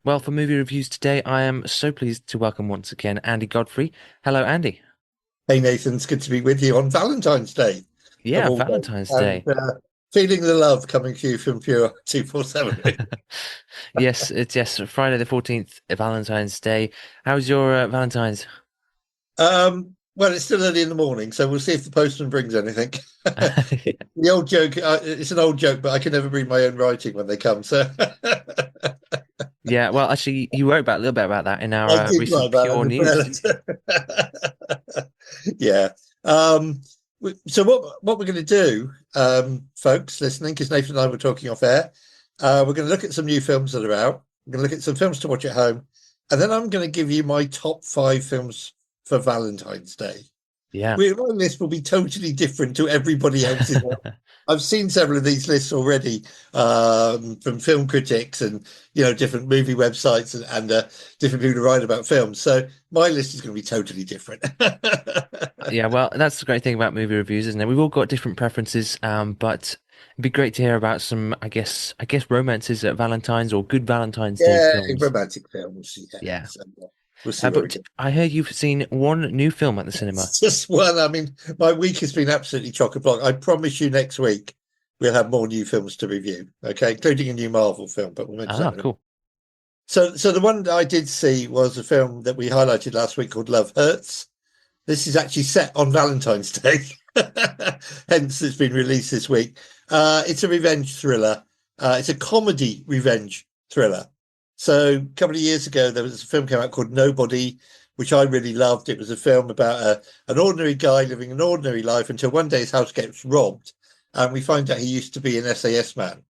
Well, for movie reviews today, I am so pleased to welcome once again Andy Godfrey. Hello, Andy. Hey Nathan, it's good to be with you on Valentine's Day of Yeah, all days, Valentine's and Day. feeling the love coming to you from Pure 247. Yes, Friday the 14th, Valentine's Day. How's your Valentine's? Well, it's still early in the morning, so we'll see if the postman brings anything. The old joke, it's an old joke, but I can never read my own writing when they come. So Yeah, well, actually, you wrote about a little bit about that in our I did write recent about Pure it News. as well. Yeah. Um, so what we're going to do, folks listening, because Nathan and I were talking off air, we're going to look at some new films that are out. We're going to look at some films to watch at home, and then I'm going to give you my top five films for Valentine's Day. Yeah. My list will be totally different to everybody else's. I've seen several of these lists already from film critics and different movie websites and different people who write about films. So my list is going to be totally different. Yeah, well, that's the great thing about movie reviews, isn't it? We've all got different preferences, but it'd be great to hear about some, I guess romances at Valentine's or good Valentine's Day Yeah, films. romantic films. Yeah, Yeah. so we'll see where we But go. I heard you've seen one new film at the cinema. It's just one. I mean, my week has been absolutely chock a block. I promise you, next week we'll have more new films to review. Okay, including a new Marvel film, but we'll mention Ah, that in a minute. cool. So the one that I did see was a film that we highlighted last week called Love Hurts. This is actually set on Valentine's Day, hence it's been released this week. It's a revenge thriller. It's a comedy revenge thriller. So a couple of years ago, there was a film came out called Nobody, which I really loved. It was a film about an ordinary guy living an ordinary life until one day his house gets robbed, and we find out he used to be an SAS man,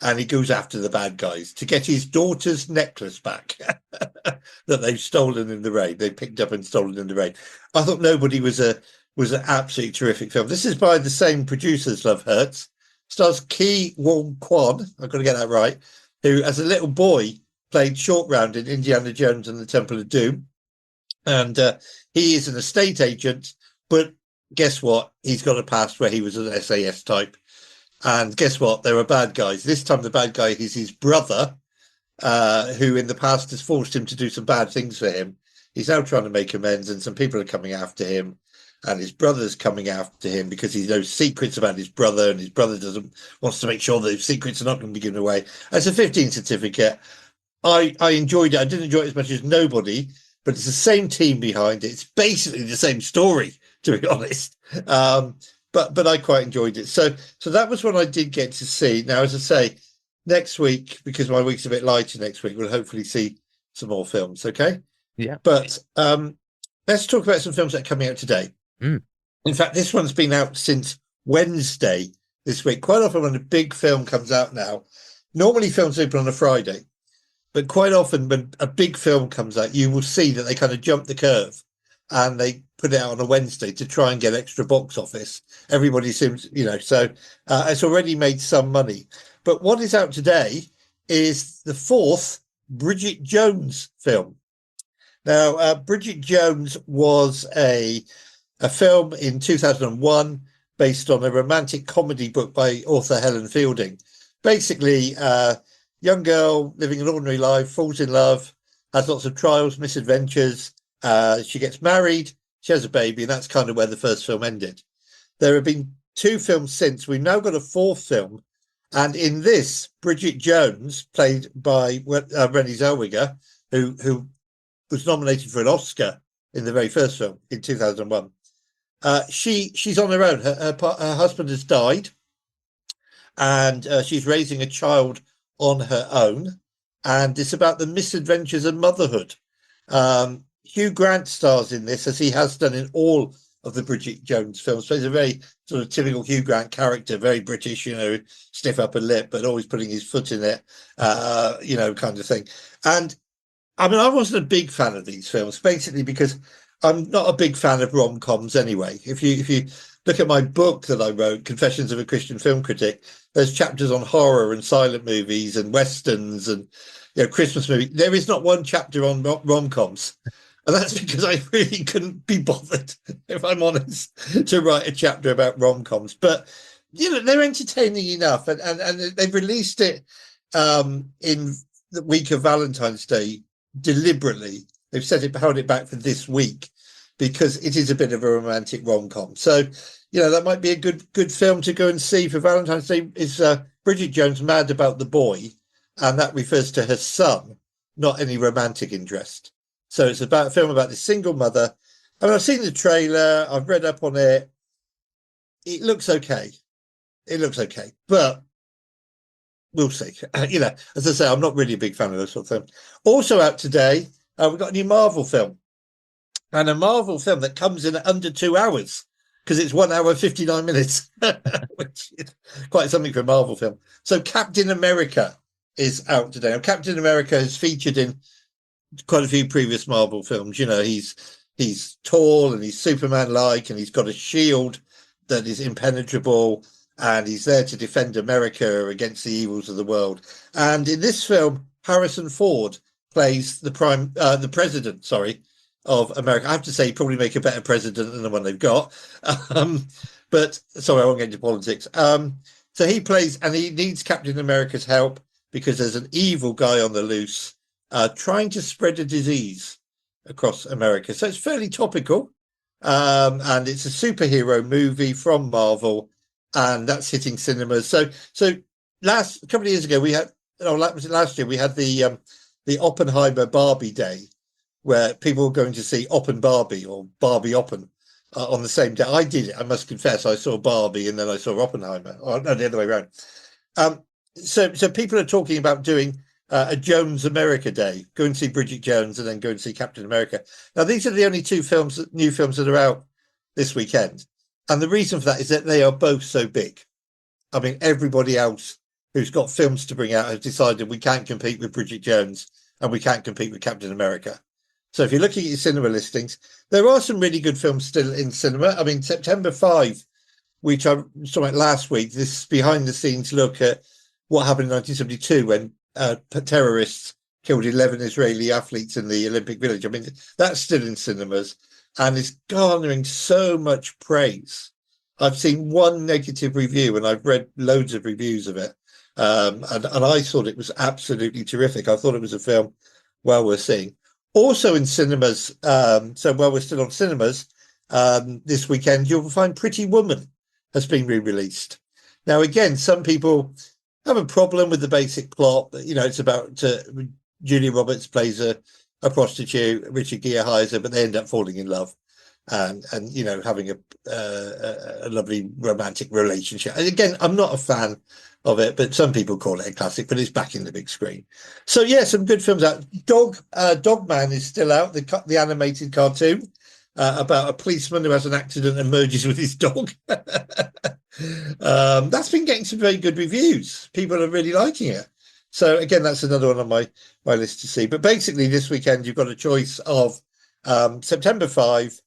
and he goes after the bad guys to get his daughter's necklace back that they've stolen in the raid. They picked up and stolen in the raid. I thought Nobody was an absolutely terrific film. This is by the same producers, Love Hurts. Stars Ki Wong Kwan, I've got to get that right, who, as a little boy, played Short Round in Indiana Jones and the Temple of Doom. And he is an estate agent, but guess what? He's got a past where he was an SAS type. And guess what? There are bad guys. This time, the bad guy is his brother, who in the past has forced him to do some bad things for him. He's now trying to make amends, and some people are coming after him. And his brother's coming after him because he knows secrets about his brother, and his brother doesn't wants to make sure that his secrets are not going to be given away. It's a 15 certificate. I enjoyed it. I didn't enjoy it as much as Nobody, but it's the same team behind it. It's basically the same story, to be honest. But I quite enjoyed it. So that was what I did get to see. Now, as I say, next week, because my week's a bit lighter next week, we'll hopefully see some more films. Okay, Yeah. but let's talk about some films that are coming out today. Mm. In fact, this one's been out since Wednesday this week. Quite often, when a big film comes out now, normally films open on a Friday. But quite often, when a big film comes out, you will see that they kind of jump the curve and they put it out on a Wednesday to try and get extra box office. Everybody seems, so it's already made some money. But what is out today is the fourth Bridget Jones film. Now, Bridget Jones was a film in 2001 based on a romantic comedy book by author Helen Fielding. Basically, young girl living an ordinary life, falls in love, has lots of trials, misadventures. She gets married, she has a baby, and that's kind of where the first film ended. There have been two films since. We've now got a fourth film. And in this, Bridget Jones, played by Renée Zellweger, who was nominated for an Oscar in the very first film in 2001. She's on her own. Her husband has died, and she's raising a child on her own, and it's about the misadventures of motherhood. Hugh Grant stars in this, as he has done in all of the Bridget Jones films. So he's a very sort of typical Hugh Grant character, very British, stiff upper lip, but always putting his foot in it, kind of thing. And I mean, I wasn't a big fan of these films, basically because I'm not a big fan of rom-coms anyway. If you look at my book that I wrote, Confessions of a Christian Film Critic, there's chapters on horror and silent movies and westerns and Christmas movies. There is not one chapter on rom-coms. And that's because I really couldn't be bothered, if I'm honest, to write a chapter about rom-coms. But they're entertaining enough, and they've released it in the week of Valentine's Day deliberately. They've held it back for this week because it is a bit of a romantic rom-com. So, that might be a good film to go and see for Valentine's Day. Is Bridget Jones Mad About the Boy, and that refers to her son, not any romantic interest. So it's about a film about this single mother. I mean, I've seen the trailer, I've read up on it. It looks okay. But we'll see. As I say, I'm not really a big fan of those sort of films. Also out today, we've got a new Marvel film. And a Marvel film that comes in at under 2 hours, because it's 1 hour, 59 minutes, which is quite something for a Marvel film. So Captain America is out today. And Captain America is featured in quite a few previous Marvel films. He's tall and he's Superman-like, and he's got a shield that is impenetrable, and he's there to defend America against the evils of the world. And in this film, Harrison Ford plays the president, of America. I have to say, he'd probably make a better president than the one they've got. But sorry, I won't get into politics. So he plays, and he needs Captain America's help because there's an evil guy on the loose trying to spread a disease across America. So it's fairly topical. And it's a superhero movie from Marvel, and that's hitting cinemas. So a couple of years ago, was it last year? We had the Oppenheimer Barbie Day, where people were going to see Oppen Barbie or Barbie Oppen on the same day. I did it, I must confess. I saw Barbie and then I saw Oppenheimer. Or no, the other way around. So people are talking about doing a Jones America Day. Go and see Bridget Jones and then go and see Captain America. Now, these are the only new films that are out this weekend. And the reason for that is that they are both so big. I mean, everybody else who's got films to bring out has decided we can't compete with Bridget Jones and we can't compete with Captain America. So if you're looking at your cinema listings, there are some really good films still in cinema. I mean, September 5, which I saw last week, this behind-the-scenes look at what happened in 1972 when terrorists killed 11 Israeli athletes in the Olympic Village. I mean, that's still in cinemas and it's garnering so much praise. I've seen one negative review and I've read loads of reviews of it. And I thought it was absolutely terrific. I thought it was a film well worth seeing. Also in cinemas, so while we're still on cinemas, this weekend, you'll find Pretty Woman has been re-released. Now, again, some people have a problem with the basic plot. It's about Julia Roberts plays a prostitute, Richard Gere hires her, but they end up falling in love and having a lovely romantic relationship. And again, I'm not a fan of it, but some people call it a classic, but it's back in the big screen. So yeah, some good films out. Dogman is still out, the animated cartoon about a policeman who has an accident and merges with his dog. That's been getting some very good reviews. People are really liking it. So again, that's another one on my list to see. But basically this weekend, you've got a choice of September 5,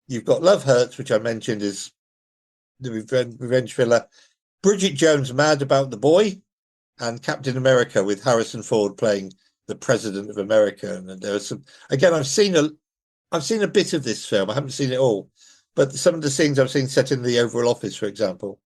you've got Love Hurts, which I mentioned is the revenge thriller, Bridget Jones Mad About the Boy, and Captain America with Harrison Ford playing the President of America. And there are some, again, I've seen a bit of this film. I haven't seen it all, but some of the scenes I've seen set in the Oval Office, for example,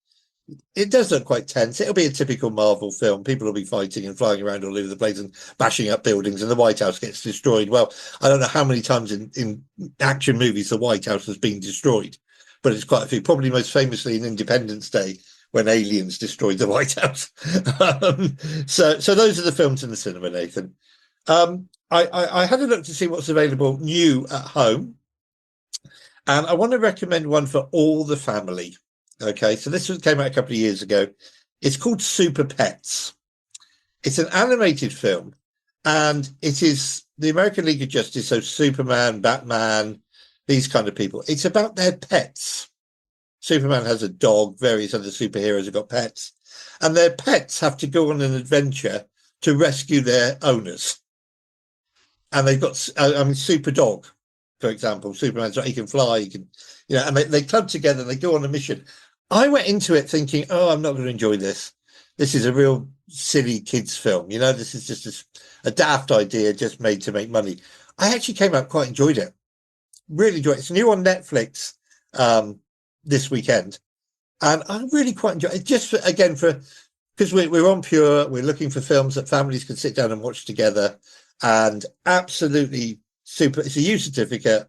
it does look quite tense. It'll be a typical Marvel film. People will be fighting and flying around all over the place and bashing up buildings, and the White House gets destroyed. Well, I don't know how many times in action movies the White House has been destroyed, but it's quite a few. Probably most famously in Independence Day, when aliens destroyed the White House. So those are the films in the cinema, Nathan. I had a look to see what's available new at home, and I want to recommend one for all the family. Okay, so this came out a couple of years ago. It's called Super Pets. It's an animated film, and it is the American League of Justice, so Superman, Batman, these kind of people. It's about their pets. Superman has a dog, various other superheroes have got pets, and their pets have to go on an adventure to rescue their owners. And they've got, Super Dog, for example. Superman's he can fly, he can, and they club together and they go on a mission. I went into it thinking, I'm not going to enjoy this. This is a real silly kids film. This is just a daft idea just made to make money. I actually came out quite enjoyed it. Really enjoyed it. It's new on Netflix this weekend. And I really quite enjoyed it. Just for because we're on Pure, we're looking for films that families can sit down and watch together, and absolutely super. It's a U certificate.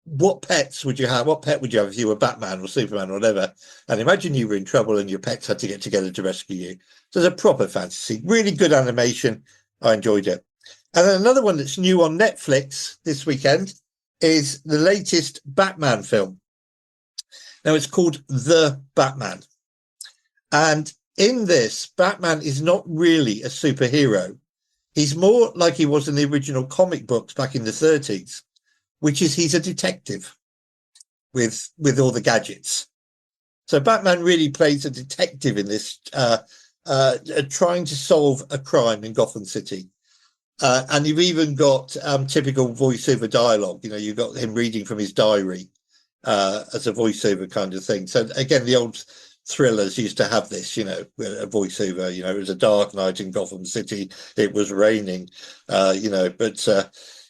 What pets would you have? What pet would you have if you were Batman or Superman or whatever? And imagine you were in trouble and your pets had to get together to rescue you. So it's a proper fantasy, really good animation. I enjoyed it. And then another one that's new on Netflix this weekend is the latest Batman film. Now it's called The Batman. And in this, Batman is not really a superhero. He's more like he was in the original comic books back in the 30s, which is he's a detective with all the gadgets. So Batman really plays a detective in this, trying to solve a crime in Gotham City. And you've even got typical voiceover dialogue. You know, you've got him reading from his diary as a voiceover kind of thing. So again, the old thrillers used to have this, you know, a voiceover. You know, it was a dark night in Gotham City. It was raining, you know, but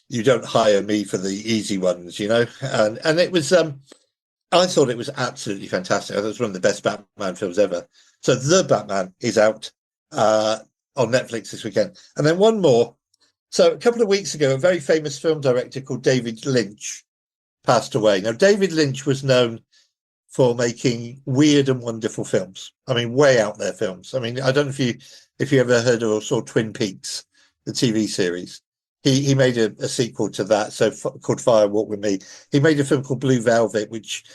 you don't hire me for the easy ones, you know. And it was, I thought it was absolutely fantastic. I thought it was one of the best Batman films ever. So The Batman is out on Netflix this weekend. And then one more. So a couple of weeks ago, a very famous film director called David Lynch passed away. Now, David Lynch was known for making weird and wonderful films. I mean, way out there films. I mean, I don't know if you ever heard or saw Twin Peaks, the TV series. He made a sequel to that, called Fire Walk with Me. He made a film called Blue Velvet, which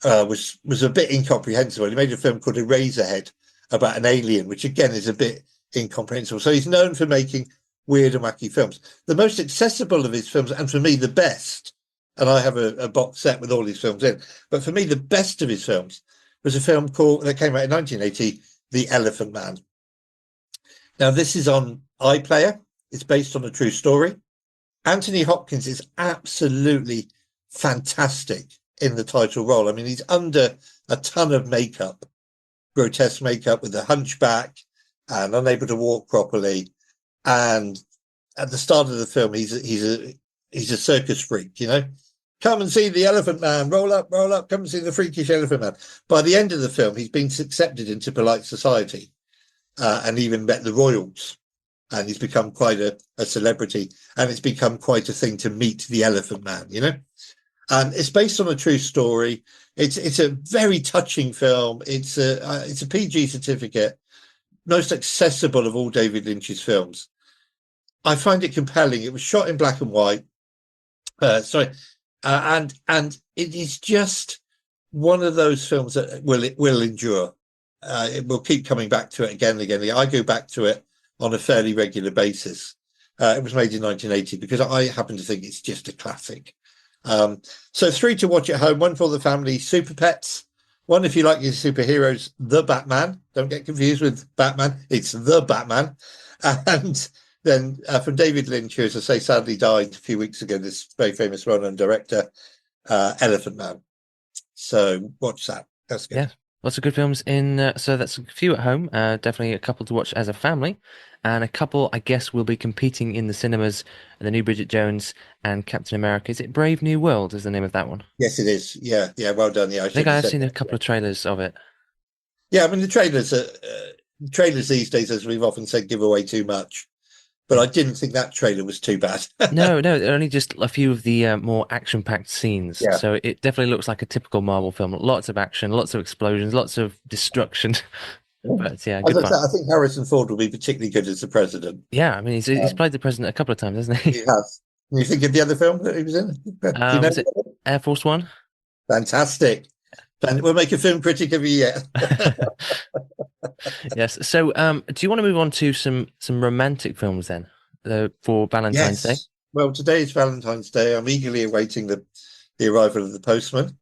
was a bit incomprehensible. He made a film called Eraserhead about an alien, which again is a bit incomprehensible. So he's known for making weird and wacky films. The most accessible of his films, and for me the best, and I have a box set with all his films in, but for me the best of his films was a film that came out in 1980, The Elephant Man. Now this is on iPlayer. It's based on a true story. Anthony Hopkins is absolutely fantastic in the title role. I mean, he's under a ton of makeup, grotesque makeup, with a hunchback and unable to walk properly. And at the start of the film, he's a circus freak, you know. Come and see the Elephant Man. Roll up, come and see the freakish Elephant Man. By the end of the film, he's been accepted into polite society and even met the royals. And he's become quite a celebrity, and it's become quite a thing to meet the Elephant Man, you know. And it's based on a true story. It's a very touching film. It's a PG certificate, most accessible of all David Lynch's films. I find it compelling. It was shot in black and white. And it is just one of those films that will endure. It will keep coming back to it again and again. I go back to it on a fairly regular basis. It was made in 1980 because I happen to think it's just a classic. So 3 to watch at home, 1 for the family, Super Pets. 1 if you like your superheroes, The Batman. Don't get confused with Batman. It's The Batman. And then from David Lynch, who, as I say, sadly died a few weeks ago, this very famous well-known director, Elephant Man. So watch that. That's good. Yeah, lots of good films in. So that's a few at home. Definitely a couple to watch as a family, and a couple I guess will be competing in the cinemas. The new Bridget Jones and Captain America. Is it Brave New World? Is the name of that one? Yes, it is. Yeah, well done. Yeah, I think I have seen a couple of trailers of it. Yeah, I mean the trailers these days, as we've often said, give away too much. But I didn't think that trailer was too bad. No, only just a few of the more action-packed scenes. Yeah. So it definitely looks like a typical Marvel film. Lots of action, lots of explosions, lots of destruction. But yeah, good fun. I think Harrison Ford will be particularly good as the president. Yeah, I mean he's played the president a couple of times, hasn't he? He has. Can you think of the other film that he was in? Was it Air Force One? Fantastic. We'll make a film critic every year. Yes. So, do you want to move on to some romantic films then, for Valentine's Day? Well, today is Valentine's Day. I'm eagerly awaiting the arrival of the postman.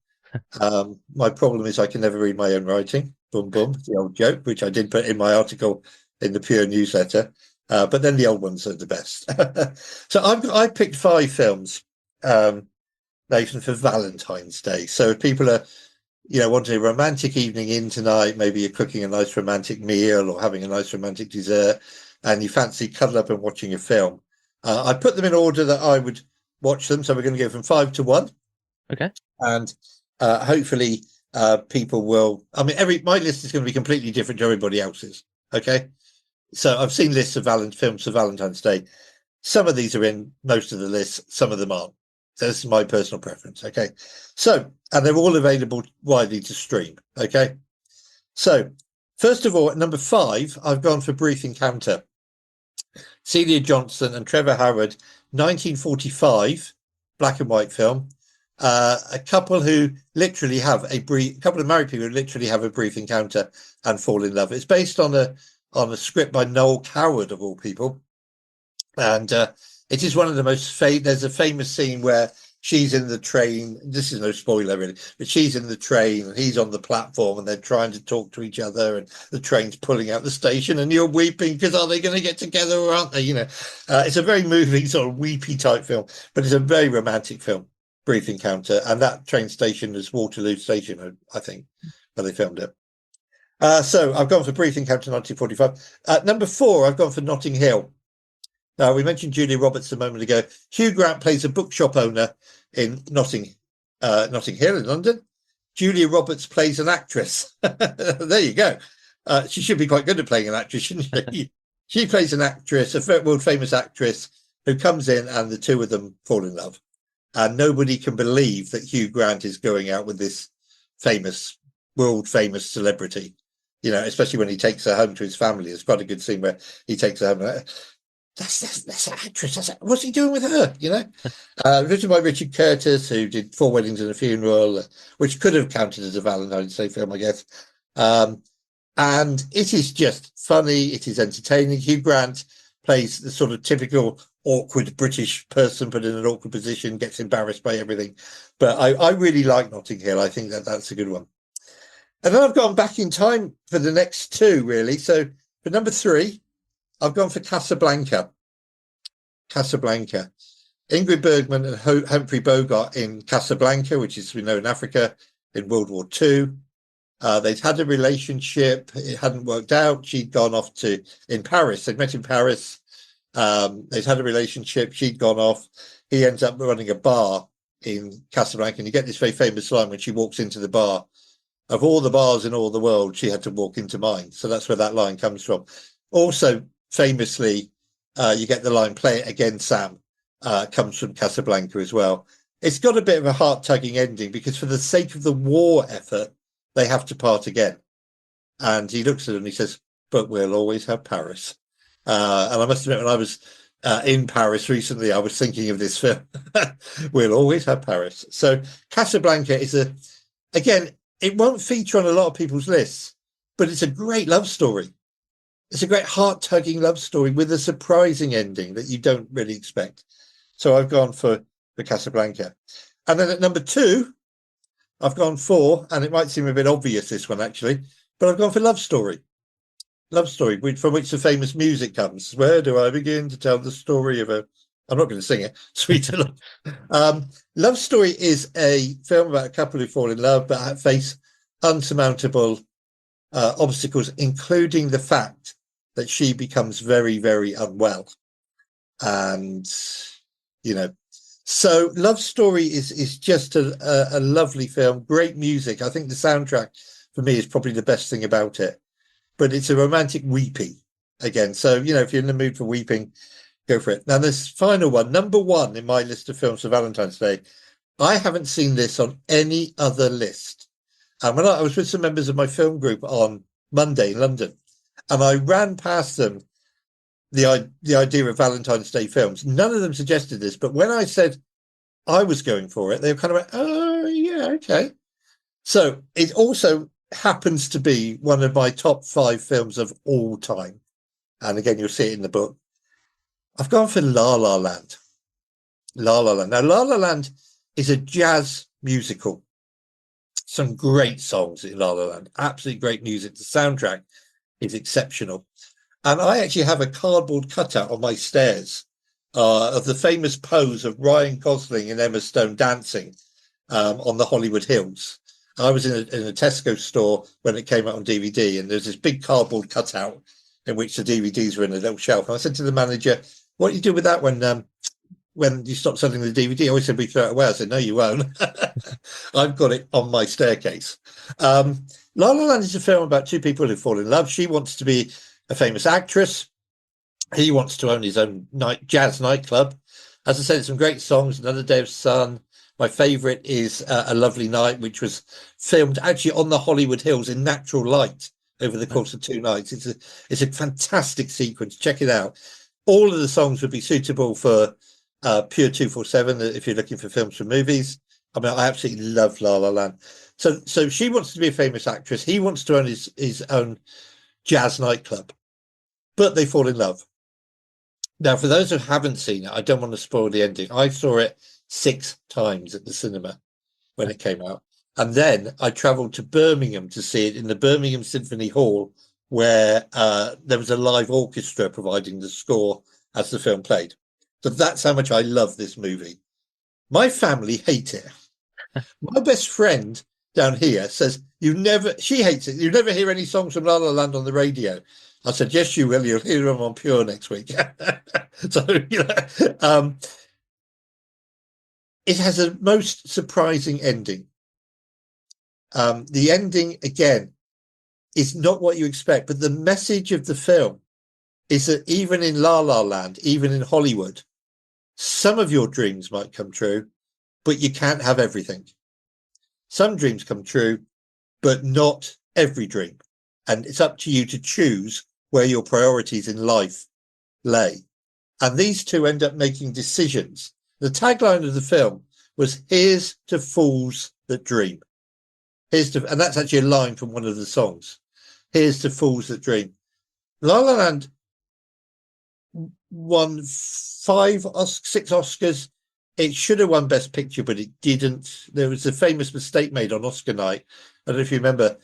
My problem is I can never read my own writing. Boom, boom. The old joke, which I did put in my article in the Pure newsletter. But then the old ones are the best. So I picked 5 films, Nathan, for Valentine's Day. So if people are, wanting a romantic evening in tonight, maybe you're cooking a nice romantic meal or having a nice romantic dessert, and you fancy cuddle up and watching a film, I put them in order that I would watch them. So we're going to go from 5 to 1. Okay. And hopefully people will. I mean, my list is going to be completely different to everybody else's. Okay, so I've seen lists of films for Valentine's Day. Some of these are in most of the lists, some of them aren't. So this is my personal preference. Okay, so and they're all available widely to stream. Okay, so first of all, at number 5, I've gone for Brief Encounter. Celia Johnson and Trevor Howard, 1945, black and white film. A couple who literally have a couple of married people who literally have a brief encounter and fall in love. It's based on a script by Noel Coward, of all people, and it is one of the most there's a famous scene where she's in the train. This is no spoiler really, but she's in the train and he's on the platform and they're trying to talk to each other and the train's pulling out the station and you're weeping because are they going to get together or aren't they? It's a very moving sort of weepy type film, but it's a very romantic film, Brief Encounter. And that train station is Waterloo Station, I think, where they filmed it. So I've gone for Brief Encounter 1945. Number 4, I've gone for Notting Hill. Now, we mentioned Julia Roberts a moment ago. Hugh Grant plays a bookshop owner in Notting Hill in London. Julia Roberts plays an actress. There you go. She should be quite good at playing an actress, shouldn't she? She plays an actress, a world famous actress, who comes in and the two of them fall in love. And nobody can believe that Hugh Grant is going out with this world famous celebrity, especially when he takes her home to his family. It's quite a good scene where he takes her home. That's an actress. What's he doing with her? Written by Richard Curtis, who did 4 Weddings and a Funeral, which could have counted as a Valentine's Day film, I guess. And it is just funny. It is entertaining. Hugh Grant plays the sort of typical awkward British person put in an awkward position, gets embarrassed by everything. But I really like Notting Hill. I think that's a good one. And then I've gone back in time for the next 2, really. So for number 3, I've gone for Casablanca. Ingrid Bergman and Humphrey Bogart in Casablanca, which is, we know, in Africa in World War II. They'd had a relationship. It hadn't worked out. She'd gone off in Paris. They'd met in Paris. They'd had a relationship. She'd gone off. He ends up running a bar in Casablanca. And you get this very famous line when she walks into the bar. Of all the bars in all the world, she had to walk into mine. So that's where that line comes from. Also, famously, you get the line, "Play it again, Sam," comes from Casablanca as well. It's got a bit of a heart-tugging ending because for the sake of the war effort, they have to part again. And he looks at her and he says, "But we'll always have Paris." And I must admit, when I was in Paris recently, I was thinking of this film. We'll always have Paris. So Casablanca is again, it won't feature on a lot of people's lists, but it's a great love story. It's a great heart-tugging love story with a surprising ending that you don't really expect. So I've gone for Casablanca. And then at number 2, I've gone for, and it might seem a bit obvious, this one actually, but I've gone for Love Story. Love Story, from which the famous music comes. Where do I begin to tell the story of I'm not going to sing it, Sweeter Love. Love Story is a film about a couple who fall in love but face unsurmountable obstacles, including the fact that she becomes very, very unwell. And, so Love Story is just a lovely film, great music. I think the soundtrack for me is probably the best thing about it, but it's a romantic weepy again. So, if you're in the mood for weeping, go for it. Now, this final one, number 1 in my list of films for Valentine's Day, I haven't seen this on any other list. And when I was with some members of my film group on Monday in London, and I ran past them the idea of Valentine's Day films. None of them suggested this, but when I said I was going for it, they were kind of like, "Oh, yeah, okay." So it also happens to be one of my top 5 films of all time. And again, you'll see it in the book. I've gone for La La Land. La La Land. Now, La La Land is a jazz musical. Some great songs in La La Land. Absolutely great music. The soundtrack is exceptional. And I actually have a cardboard cutout on my stairs of the famous pose of Ryan Gosling and Emma Stone dancing on the Hollywood Hills. I was in a Tesco store when it came out on DVD, and there's this big cardboard cutout in which the DVDs were in a little shelf. And I said to the manager, "What do you do with that when when you stopped selling the DVD, I always said we throw it away. I said, no, you won't. I've got it on my staircase. La La Land is a film about two people who fall in love. She wants to be a famous actress. He wants to own his own jazz nightclub. As I said, some great songs. Another Day of Sun. My favourite is A Lovely Night, which was filmed actually on the Hollywood Hills in natural light over the course of 2 nights. It's a fantastic sequence. Check it out. All of the songs would be suitable for Pure 247 if you're looking for films for movies. I mean, I absolutely love La La Land. So she wants to be a famous actress. He wants to own his own jazz nightclub, but they fall in love. Now, for those who haven't seen it, I don't want to spoil the ending. I saw it 6 times at the cinema when it came out. And then I travelled to Birmingham to see it in the Birmingham Symphony Hall, where there was a live orchestra providing the score as the film played. So that's how much I love this movie. My family hate it. My best friend down here says, she hates it. You never hear any songs from La La Land on the radio. I said, yes, you will. You'll hear them on Pure next week. So, it has a most surprising ending. The ending, again, is not what you expect, but the message of the film is that even in La La Land, even in Hollywood, some of your dreams might come true, but you can't have everything. Some dreams come true, but not every dream. And it's up to you to choose where your priorities in life lay. And these two end up making decisions. The tagline of the film was, here's to fools that dream. And that's actually a line from one of the songs. Here's to fools that dream. La La Land won 6 Oscars. It should have won Best Picture, but it didn't. There was a famous mistake made on Oscar night. I don't know if you remember,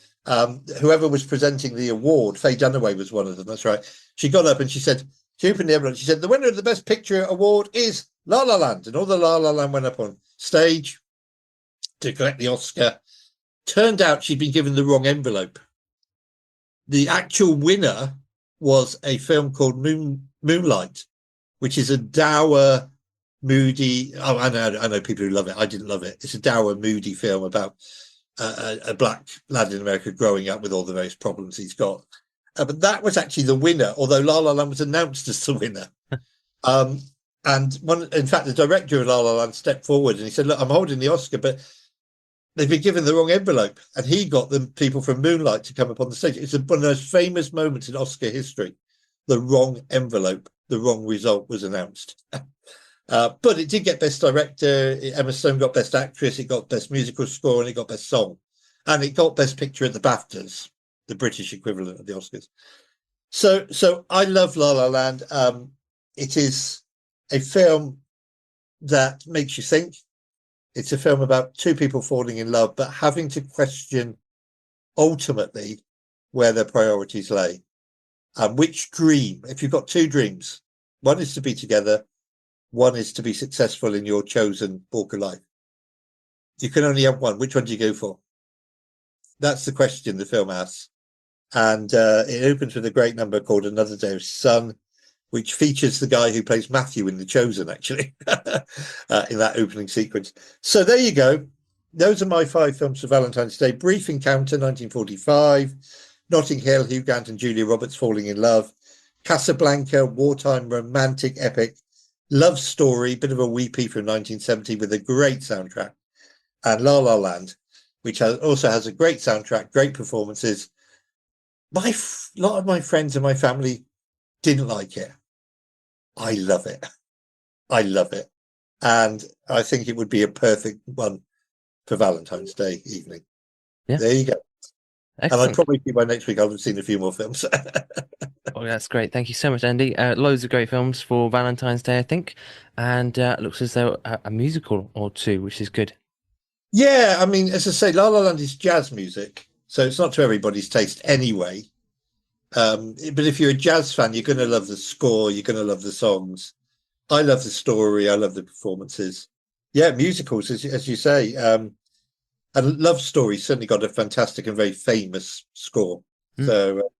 whoever was presenting the award, Faye Dunaway was one of them. That's right. She got up and she said, she opened the envelope. She said, the winner of the Best Picture award is La La Land. And all the La La Land went up on stage to collect the Oscar. Turned out she'd been given the wrong envelope. The actual winner was a film called Moonlight, which is a dour, moody. Oh, I know people who love it. I didn't love it. It's a dour, moody film about a black lad in America growing up with all the various problems he's got. But that was actually the winner, although La La Land was announced as the winner. In fact, the director of La La Land stepped forward and he said, look, I'm holding the Oscar, but they've been given the wrong envelope. And he got the people from Moonlight to come up on the stage. It's one of the most famous moments in Oscar history. The wrong envelope, the wrong result was announced. But it did get Best Director. Emma Stone got Best Actress. It got Best Musical Score, and it got Best Song. And it got Best Picture at the BAFTAs, the British equivalent of the Oscars. So I love La La Land. It is a film that makes you think. It's a film about two people falling in love, but having to question ultimately where their priorities lay. Which dream, if you've got 2 dreams, one is to be together, one is to be successful in your chosen walk of life. You can only have one. Which one do you go for? That's the question the film asks. And it opens with a great number called Another Day of Sun, which features the guy who plays Matthew in The Chosen, actually, in that opening sequence. So there you go. Those are my 5 films for Valentine's Day. Brief Encounter, 1945. Notting Hill, Hugh Grant and Julia Roberts falling in love. Casablanca, wartime romantic epic. Love Story, bit of a weepy from 1970 with a great soundtrack. And La La Land, which also has a great soundtrack, great performances. A lot of my friends and my family didn't like it. I love it. I love it. And I think it would be a perfect one for Valentine's Day evening. Yeah. There you go. Excellent. And I'd probably by next week I'll have seen a few more films. Oh, that's great. Thank you so much, Andy. Loads of great films for Valentine's Day, I think. And looks as though a musical or 2, which is good. Yeah, I mean, as I say, La La Land is jazz music, so it's not to everybody's taste anyway. But if you're a jazz fan, you're going to love the score, you're going to love the songs. I love the story, I love the performances. Yeah, musicals, as you say. And Love Story certainly got a fantastic and very famous score. So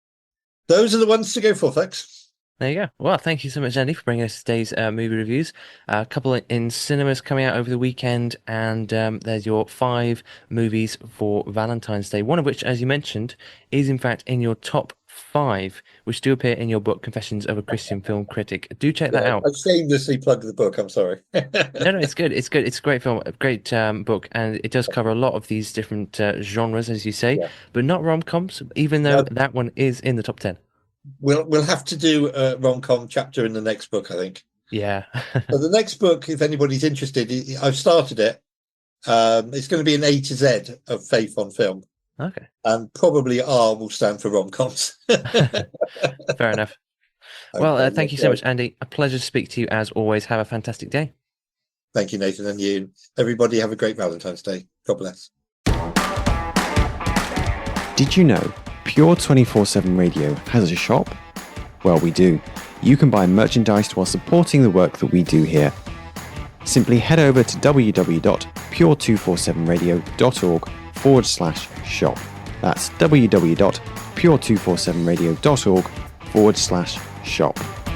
those are the ones to go for, folks. There you go. Well, thank you so much, Andy, for bringing us today's movie reviews. A couple in cinemas coming out over the weekend, and there's your 5 movies for Valentine's Day. One of which, as you mentioned, is in fact in your top 5, which do appear in your book, Confessions of a Christian Film Critic. Do check that Yeah, out. I shamelessly plugged the book. I'm sorry. No, no, it's good. It's good. It's a great film, a great book, and it does cover a lot of these different genres, as you say, Yeah. but not rom-coms, even though No, that one is in the top 10. we'll have to do a rom-com chapter in the next book, I think. Yeah. So the next book, if anybody's interested, I've started it. It's going to be an A to Z of faith on film, Okay. and probably R will stand for rom-coms. Fair enough. Well, Okay, thank you that's so right. much, Andy. A pleasure to speak to you as always. Have a fantastic day. Thank you, Nathan, and you. Everybody have a great Valentine's Day. God bless. Did you know Pure 24/7 Radio has a shop? Well, we do. You can buy merchandise while supporting the work that we do here. Simply head over to www.pure247radio.org/shop. That's www.pure247radio.org/shop.